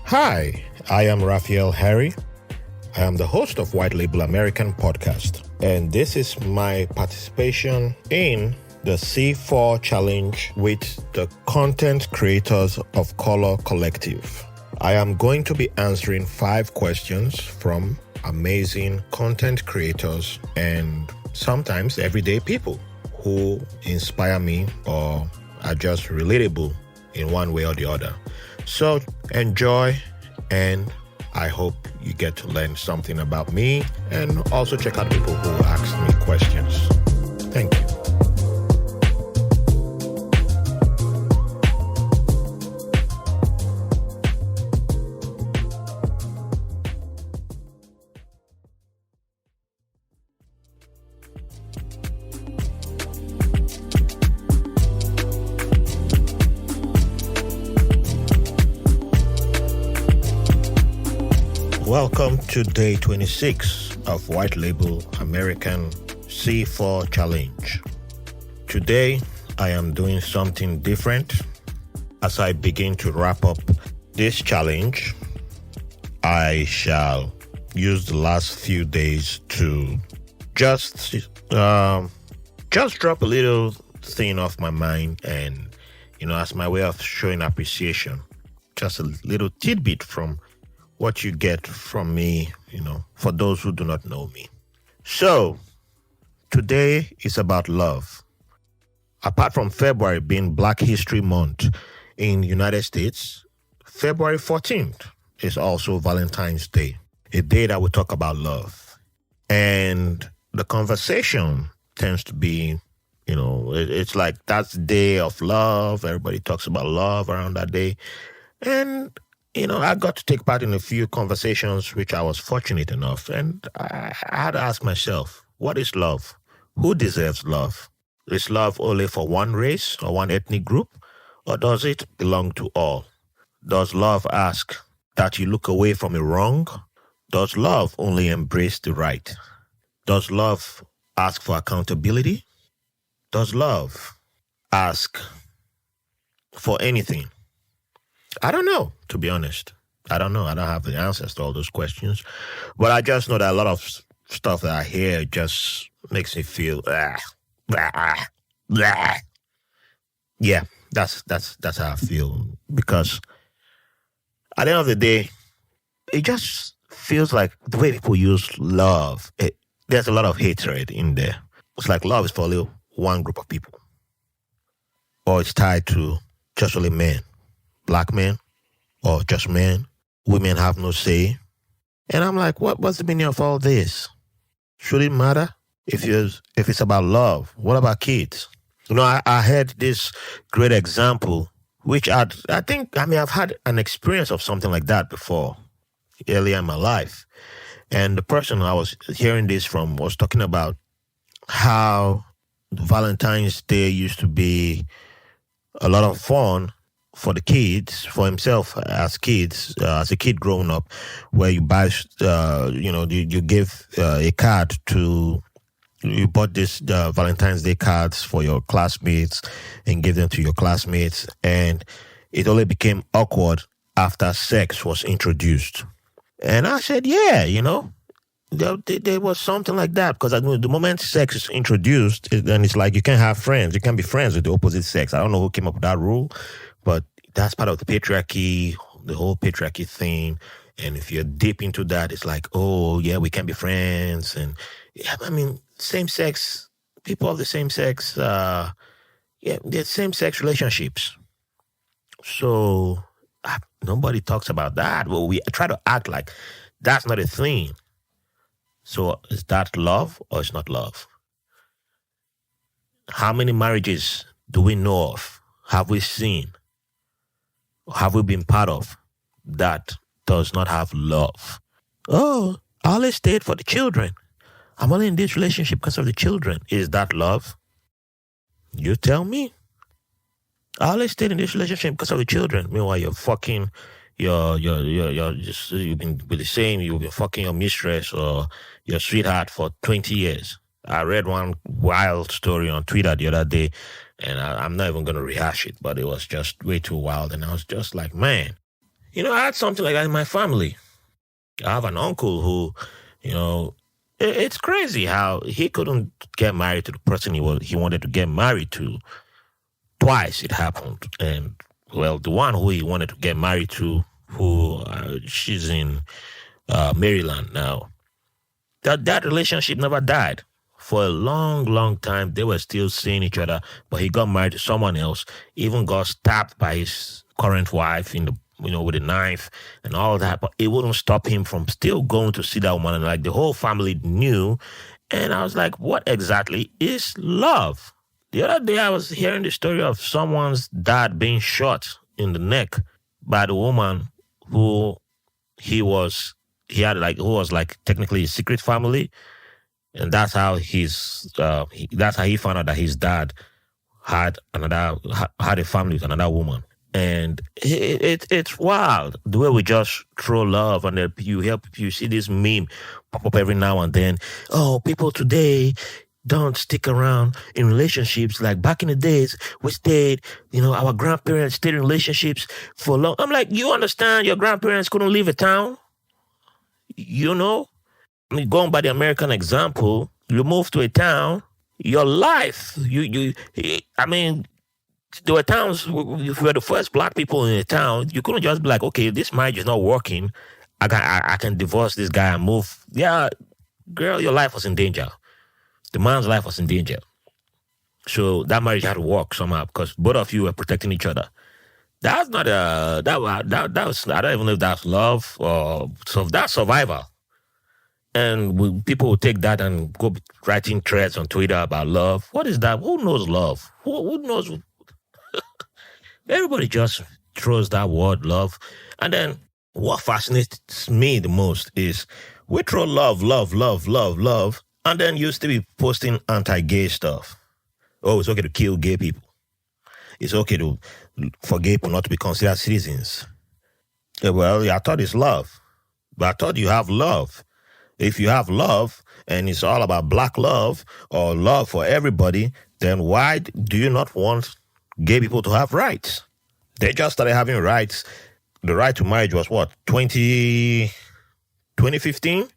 Hi, I am Raphael Harry. I am the host of White Label American Podcast, and this is my participation in the C4 Challenge with the Content Creators of Color Collective. I am going to be answering 5 questions from amazing content creators and sometimes everyday people who inspire me or are just relatable in one way or the other. So enjoy, and I hope you get to learn something about me and also check out people who ask me questions. Thank you. Welcome to day 26 of White Label American C4 Challenge. Today, I am doing something different. As I begin to wrap up this challenge, I shall use the last few days to just drop a little thing off my mind and, as my way of showing appreciation, just a little tidbit from what you get from me, for those who do not know me. So, today is about love. Apart from February being Black History Month in the United States, February 14th is also Valentine's Day, a day that we talk about love. And the conversation tends to be, it's like that's the day of love. Everybody talks about love around that day. And I got to take part in a few conversations, which I was fortunate enough. And I had to ask myself, what is love? Who deserves love? Is love only for one race or one ethnic group? Or does it belong to all? Does love ask that you look away from a wrong? Does love only embrace the right? Does love ask for accountability? Does love ask for anything? I don't know, to be honest. I don't know. I don't have the answers to all those questions. But I just know that a lot of stuff that I hear just makes me feel, Yeah, that's how I feel. Because at the end of the day, it just feels like the way people use love, there's a lot of hatred in there. It's like love is for only one group of people. Or it's tied to just only men. Black men or just men. Women have no say. And I'm like, what's the meaning of all this? Should it matter if it's about love? What about kids? I heard this great example, which I've had an experience of something like that before, earlier in my life. And the person I was hearing this from was talking about how Valentine's Day used to be a lot of fun for the kids, for himself as kids, as a kid growing up, where you buy, you give a card to, you bought this Valentine's Day cards for your classmates and give them to your classmates. And it only became awkward after sex was introduced. And I said, yeah, there was something like that, because the moment sex is introduced, then it's like you can't have friends. You can't be friends with the opposite sex. I don't know who came up with that rule, but that's part of the patriarchy, the whole patriarchy thing. And if you're deep into that, it's like, oh, yeah, we can't be friends. And same sex, people of the same sex, they're same sex relationships. So nobody talks about that. Well, we try to act like that's not a thing. So is that love or is not love? How many marriages do we know of? Have we seen? Have we been part of that does not have love? Oh, I only stayed for the children. I'm only in this relationship because of the children. Is that love? You tell me. I only stayed in this relationship because of the children. Meanwhile, you're fucking, you've been with the same, you've been fucking your mistress or your sweetheart for 20 years. I read one wild story on Twitter the other day, and I'm not even going to rehash it, but it was just way too wild. And I was just like, man, I had something like that in my family. I have an uncle who, it's crazy how he couldn't get married to the person he wanted to get married to. Twice it happened, and well, the one who he wanted to get married to, who she's in Maryland now. That relationship never died. For a long, long time, they were still seeing each other, but he got married to someone else. Even got stabbed by his current wife in the with a knife and all that. But it wouldn't stop him from still going to see that woman, and like the whole family knew. And I was like, what exactly is love? The other day, I was hearing the story of someone's dad being shot in the neck by the woman who he was he had like who was like technically his secret family, and that's how he found out that his dad had a family with another woman. And it's wild the way we just throw love, and then you see this meme pop up every now and then. Oh, people today don't stick around in relationships like back in the days. We stayed, our grandparents stayed in relationships for long. I'm like, you understand? Your grandparents couldn't leave a town, you know. I mean, going by the American example, you move to a town, your life, I mean, there were towns, if you were the first black people in a town, you couldn't just be like, okay, this marriage is not working. I can divorce this guy and move. Yeah, girl, your life was in danger. The man's life was in danger. So that marriage had to work somehow because both of you were protecting each other. That's not that was, I don't even know if that's love or so that's survival. And people will take that and go writing threads on Twitter about love. What is that? Who knows love? Who knows? Everybody just throws that word love. And then what fascinates me the most is we throw love, love, love, love, love, and then you still be posting anti-gay stuff. Oh, it's okay to kill gay people. It's okay for gay people not to be considered citizens. Yeah, well, I thought it's love. But I thought you have love. If you have love and it's all about black love or love for everybody, then why do you not want gay people to have rights? They just started having rights. The right to marriage was what, 2015?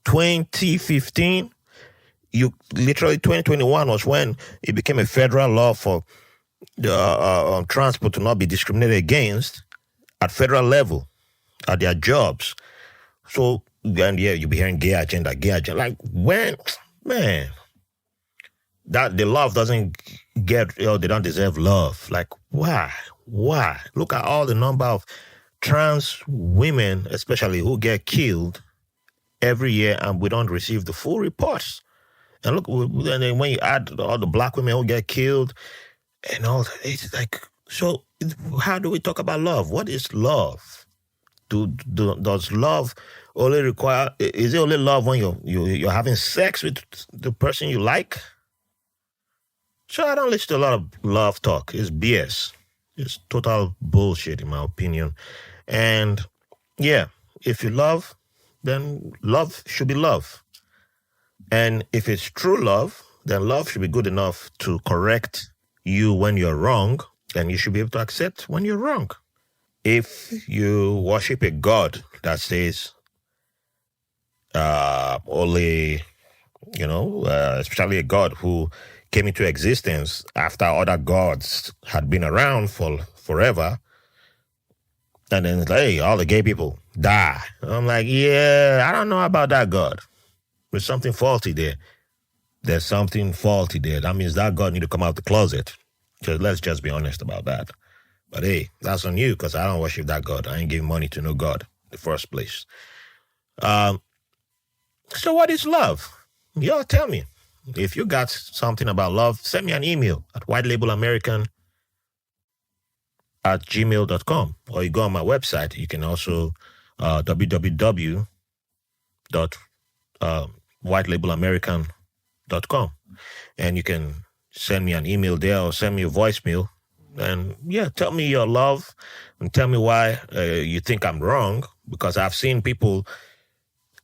2015? You literally 2021 was when it became a federal law for the transport to not be discriminated against at federal level at their jobs. So, and yeah, you'll be hearing gay agenda. Like, when, man, that the love doesn't get, they don't deserve love. Like, why? Why? Look at all the number of trans women, especially, who get killed every year, and we don't receive the full reports. And look, and then when you add all the black women who get killed and all that, it's like, so how do we talk about love? What is love? Does love only require? Is it only love when you're having sex with the person you like? So I don't listen to a lot of love talk. It's BS. It's total bullshit, in my opinion. And yeah, if you love, then love should be love. And if it's true love, then love should be good enough to correct you when you're wrong, and you should be able to accept when you're wrong. If you worship a God that says only, especially a God who came into existence after other gods had been around for forever, and then it's like, hey, all the gay people die. I'm like, yeah, I don't know about that God. There's something faulty there. There's something faulty there. That means that God need to come out the closet. So let's just be honest about that. But hey, that's on you, because I don't worship that God. I ain't giving money to no God in the first place. So what is love? Y'all tell me. If you got something about love, send me an email at whitelabelamerican@gmail.com, or you go on my website. You can also www.whitelabelamerican.com, and you can send me an email there or send me a voicemail. And yeah, tell me your love and tell me why you think I'm wrong, because I've seen people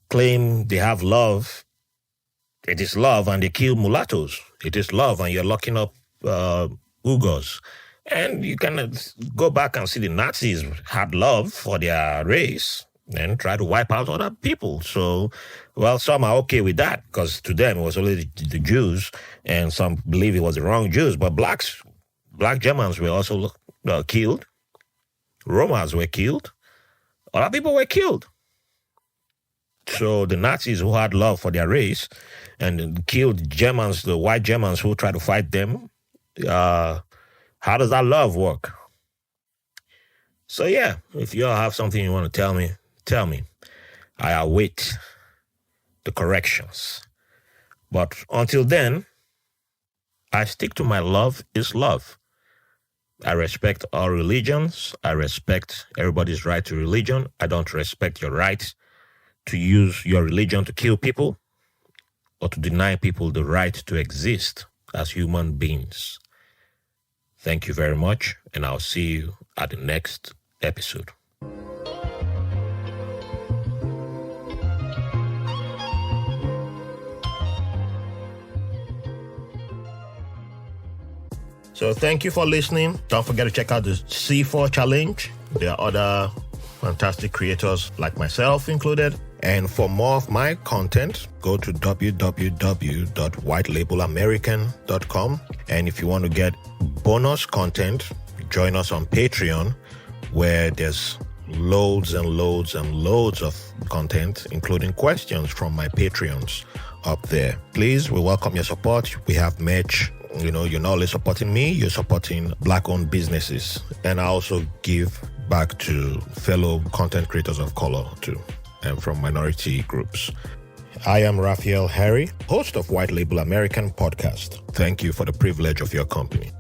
claim they have love. It is love, and they kill mulattoes. It is love, and you're locking up Uyghurs. And you can go back and see the Nazis had love for their race and try to wipe out other people. So, well, some are okay with that because to them it was only the Jews, and some believe it was the wrong Jews. But black Germans were also killed. Romans were killed. Other people were killed. So the Nazis who had love for their race and killed Germans, the white Germans who tried to fight them, how does that love work? So yeah, if you all have something you want to tell me, tell me. I await the corrections. But until then, I stick to my love is love. I respect all religions. I respect everybody's right to religion. I don't respect your right to use your religion to kill people or to deny people the right to exist as human beings. Thank you very much, and I'll see you at the next episode. So thank you for listening. Don't forget to check out the C4 Challenge. There are other fantastic creators like myself included. And for more of my content, go to www.whitelabelamerican.com. And if you want to get bonus content, join us on Patreon, where there's loads and loads and loads of content, including questions from my Patreons up there. Please, we welcome your support. We have merch. You're not only supporting me, you're supporting Black-owned businesses. And I also give back to fellow content creators of color too, and from minority groups. I am Raphael Harry, host of White Label American podcast. Thank you for the privilege of your company.